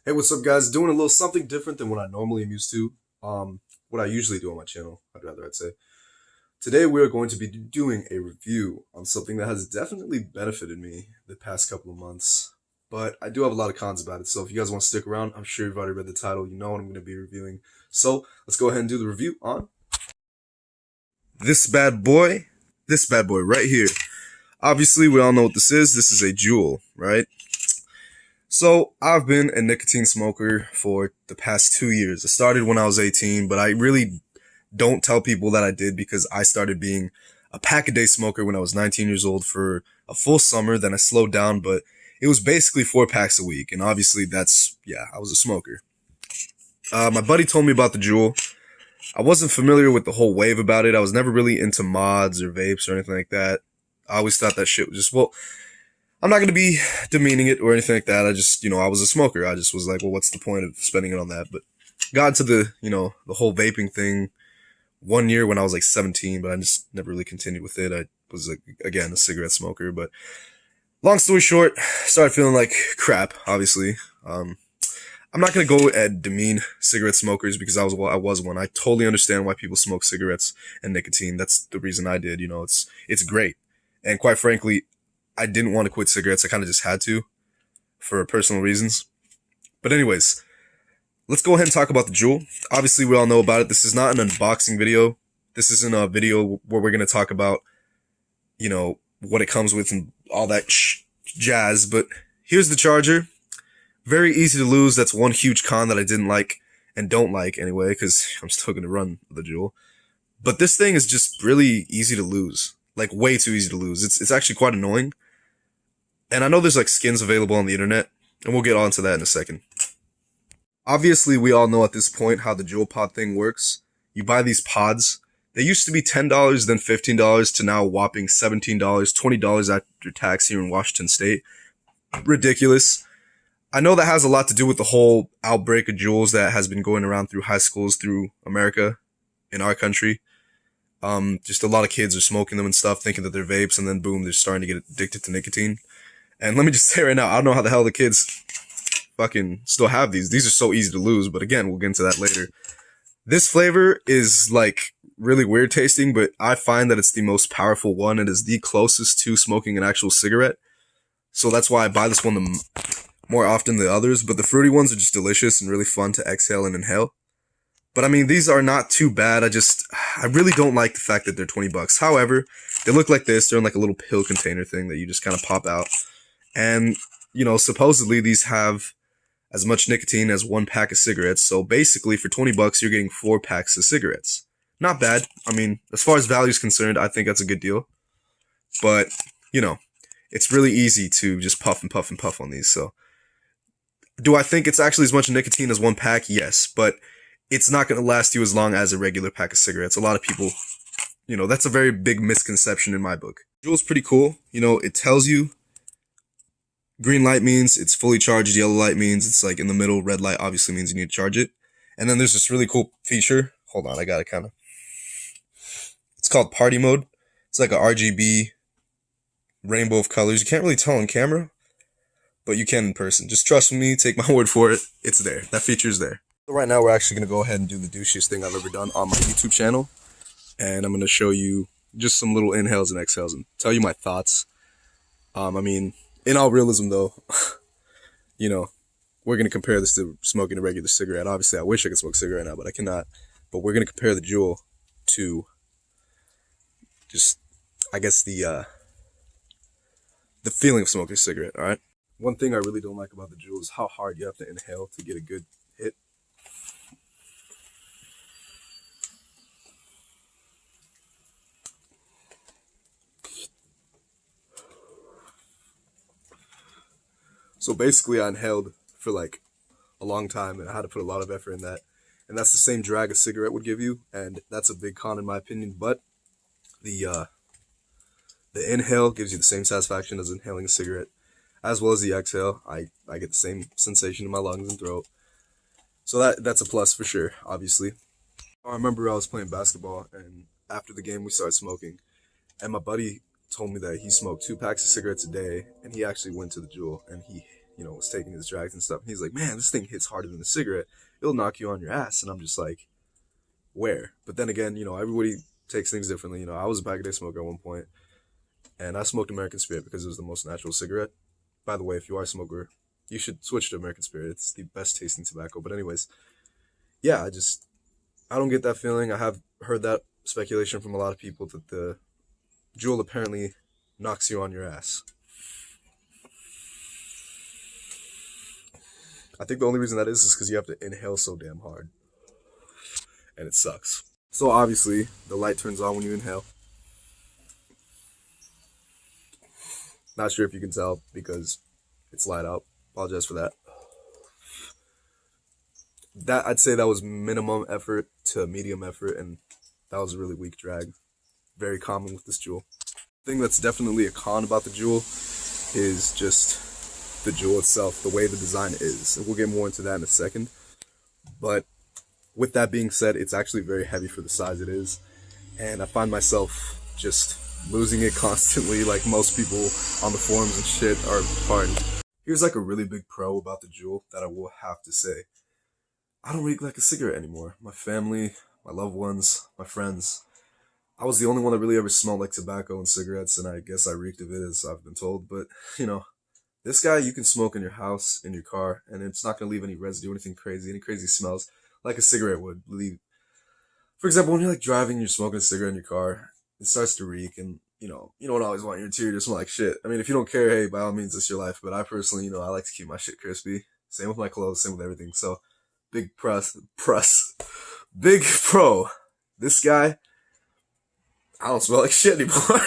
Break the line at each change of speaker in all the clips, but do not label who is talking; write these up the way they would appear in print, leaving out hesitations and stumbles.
Hey, what's up, guys? Doing a little something different than what I normally am used to. What I usually do on my channel, I'd say. Today, we are going to be doing a review on something that has definitely benefited me the past couple of months. But I do have a lot of cons about it, so if you guys want to stick around, I'm sure you've already read the title. You know what I'm going to be reviewing. So, let's go ahead and do the review on this bad boy. This bad boy right here. Obviously, we all know what this is. This is a JUUL, right? So, I've been a nicotine smoker for the past 2 years. I started when I was 18, but I really don't tell people that I did because I started being a pack-a-day smoker when I was 19 years old for a full summer. Then I slowed down, but it was basically 4 packs a week. And obviously I was a smoker. My buddy told me about the JUUL. I wasn't familiar with the whole wave about it. I was never really into mods or vapes or anything like that. I always thought that shit was just, I'm not going to be demeaning it or anything like that. I just, I was a smoker. I just was like, well, what's the point of spending it on that? But got into the whole vaping thing 1 year when I was like 17, but I just never really continued with it. I was like, again, a cigarette smoker, but long story short, started feeling like crap, obviously. I'm not going to go and demean cigarette smokers because I was one. I totally understand why people smoke cigarettes and nicotine. That's the reason I did. It's great. And quite frankly, I didn't want to quit cigarettes. I kind of just had to for personal reasons. But anyways, let's go ahead and talk about the JUUL. Obviously, we all know about it. This is not an unboxing video. This isn't a video where we're going to talk about, what it comes with and all that jazz. But here's the charger. Very easy to lose. That's one huge con that I didn't like and don't like anyway, because I'm still going to run the JUUL. But this thing is just really easy to lose. Like, way too easy to lose. It's actually quite annoying. And I know there's like skins available on the internet, and we'll get on to that in a second. Obviously, we all know at this point how the JUUL pod thing works. You buy these pods. They used to be $10, then $15 to now a whopping $17, $20 after tax here in Washington State. Ridiculous. I know that has a lot to do with the whole outbreak of JUULs that has been going around through high schools through America, in our country. Just a lot of kids are smoking them and stuff, thinking that they're vapes, and then boom, they're starting to get addicted to nicotine. And let me just say right now, I don't know how the hell the kids fucking still have these. These are so easy to lose, but again, we'll get into that later. This flavor is like really weird tasting, but I find that it's the most powerful one. It is the closest to smoking an actual cigarette. So that's why I buy this one more often than others, but the fruity ones are just delicious and really fun to exhale and inhale. But I mean, these are not too bad. I really don't like the fact that they're $20. However, they look like this. They're in like a little pill container thing that you just kind of pop out. And, supposedly these have as much nicotine as 1 pack of cigarettes. So basically for $20, you're getting 4 packs of cigarettes. Not bad. I mean, as far as value is concerned, I think that's a good deal. But, it's really easy to just puff and puff and puff on these. So do I think it's actually as much nicotine as 1 pack? Yes, but it's not going to last you as long as a regular pack of cigarettes. A lot of people, that's a very big misconception in my book. JUUL's pretty cool. It tells you green light means it's fully charged. Yellow light means it's like in the middle. Red light obviously means you need to charge it. And then there's this really cool feature. Hold on, I got it it's called party mode. It's like a RGB rainbow of colors. You can't really tell on camera, but you can in person. Just trust me, take my word for it. It's there. That feature is there. So right now we're actually going to go ahead and do the douchiest thing I've ever done on my YouTube channel. And I'm going to show you just some little inhales and exhales and tell you my thoughts. In all realism though, we're going to compare this to smoking a regular cigarette. Obviously, I wish I could smoke a cigarette now, but I cannot. But we're going to compare the JUUL to just, I guess, the feeling of smoking a cigarette, all right? One thing I really don't like about the JUUL is how hard you have to inhale to get a good hit. So basically, I inhaled for like a long time, and I had to put a lot of effort in that. And that's the same drag a cigarette would give you, and that's a big con in my opinion. But the inhale gives you the same satisfaction as inhaling a cigarette, as well as the exhale. I get the same sensation in my lungs and throat. So that's a plus for sure, obviously. I remember I was playing basketball, and after the game we started smoking, and my buddy told me that he smoked 2 packs of cigarettes a day, and he actually went to the JUUL, and was taking his drags and stuff. And he's like, man, this thing hits harder than a cigarette. It'll knock you on your ass. And I'm just like, where? But then again, everybody takes things differently. I was a pack-a-day smoker at one point, and I smoked American Spirit because it was the most natural cigarette. By the way, if you are a smoker, you should switch to American Spirit. It's the best tasting tobacco. But anyways, yeah, I don't get that feeling. I have heard that speculation from a lot of people that the JUUL apparently knocks you on your ass. I think the only reason that is because you have to inhale so damn hard. And it sucks. So obviously, the light turns on when you inhale. Not sure if you can tell because it's light out. Apologize for that. I'd say that was minimum effort to medium effort, and that was a really weak drag. Very common with this JUUL. The thing that's definitely a con about the JUUL is just the JUUL itself, the way the design is. And we'll get more into that in a second. But with that being said, it's actually very heavy for the size it is. And I find myself just losing it constantly, like most people on the forums and shit are pardoned. Here's like a really big pro about the JUUL that I will have to say. I don't reek like a cigarette anymore. My family, my loved ones, my friends. I was the only one that really ever smelled like tobacco and cigarettes, and I guess I reeked of it, as I've been told. But, this guy you can smoke in your house, in your car, and it's not going to leave any residue, anything crazy, any crazy smells, like a cigarette would leave. For example, when you're like driving and you're smoking a cigarette in your car, it starts to reek, and, you don't always want your interior to smell like shit. I mean, if you don't care, hey, by all means, it's your life. But I personally, I like to keep my shit crispy. Same with my clothes, same with everything. So, big big pro. This guy, I don't smell like shit anymore.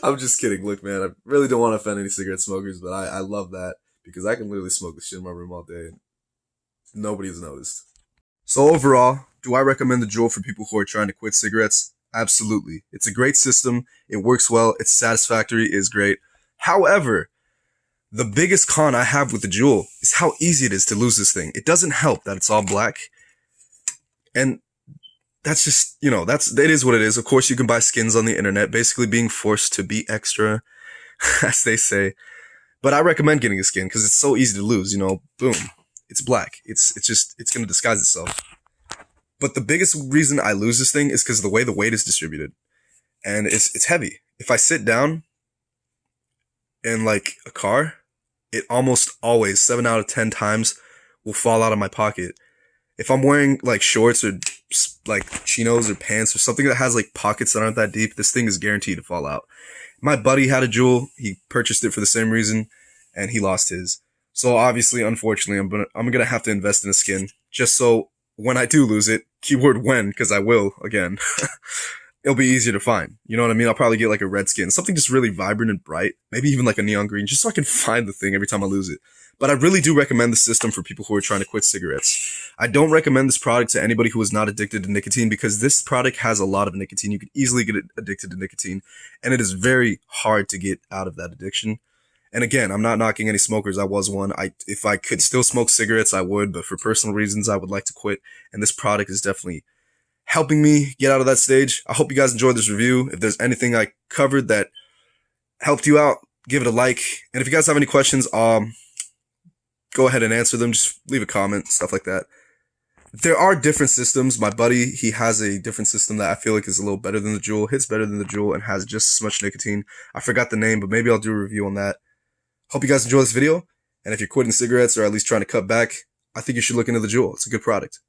I'm just kidding. Look, man, I really don't want to offend any cigarette smokers, but I love that because I can literally smoke this shit in my room all day and nobody's noticed. So overall, do I recommend the JUUL for people who are trying to quit cigarettes? Absolutely. It's a great system. It works well. It's satisfactory. It's great. However, the biggest con I have with the JUUL is how easy it is to lose this thing. It doesn't help that it's all black. And that's just, it is what it is. Of course, you can buy skins on the internet, basically being forced to be extra, as they say. But I recommend getting a skin because it's so easy to lose, boom. It's black. It's going to disguise itself. But the biggest reason I lose this thing is because of the way the weight is distributed. And it's heavy. If I sit down in like a car, it almost always, 7 out of 10 times, will fall out of my pocket. If I'm wearing like shorts or like chinos or pants or something that has like pockets that aren't that deep, this thing is guaranteed to fall out. My buddy had a JUUL. He purchased it for the same reason, and he lost his. So obviously, unfortunately, I'm gonna have to invest in a skin just so when I do lose it, keyword when, because I will again, it'll be easier to find. You know what I mean? I'll probably get like a red skin, something just really vibrant and bright, maybe even like a neon green, just so I can find the thing every time I lose it. But I really do recommend the system for people who are trying to quit cigarettes. I don't recommend this product to anybody who is not addicted to nicotine because this product has a lot of nicotine. You could easily get addicted to nicotine, and it is very hard to get out of that addiction. And again, I'm not knocking any smokers. I was one. If I could still smoke cigarettes, I would, but for personal reasons, I would like to quit. And this product is definitely helping me get out of that stage. I hope you guys enjoyed this review. If there's anything I covered that helped you out, give it a like. And if you guys have any questions, go ahead and answer them. Just leave a comment, stuff like that. There are different systems. My buddy, he has a different system that I feel like is a little better than the JUUL. Hits better than the JUUL and has just as much nicotine. I forgot the name, but maybe I'll do a review on that. Hope you guys enjoy this video. And if you're quitting cigarettes or at least trying to cut back, I think you should look into the JUUL. It's a good product.